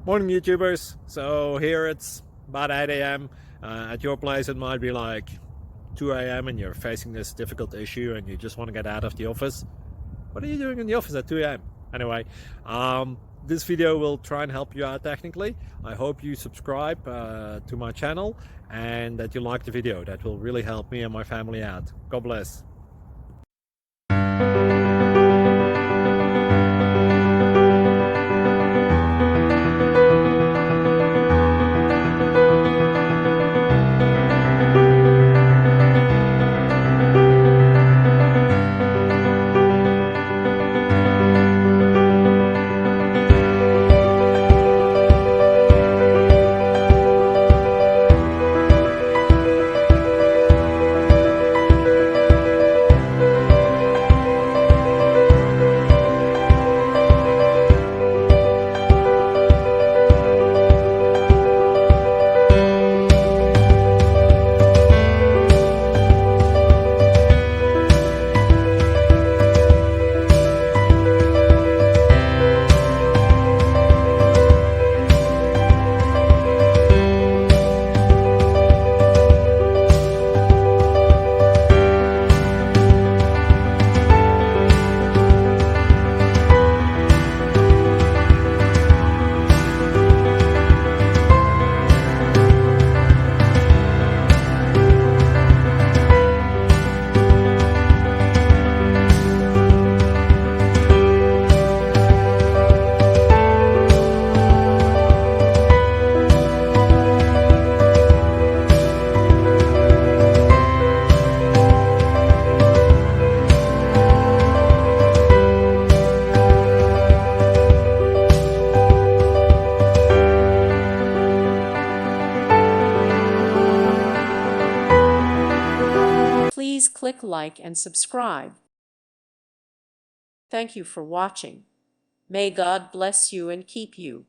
Morning, YouTubers. So here it's about 8 a.m. At your place, it might be like 2 a.m. and you're facing this difficult issue and you just want to get out of the office. What are you doing in the office at 2 a.m.? Anyway, this video will try and help you out technically. I hope you subscribe to my channel and that you like the video. That will really help me and my family out. God bless. Please click like and subscribe. Thank you for watching. May God bless you and keep you.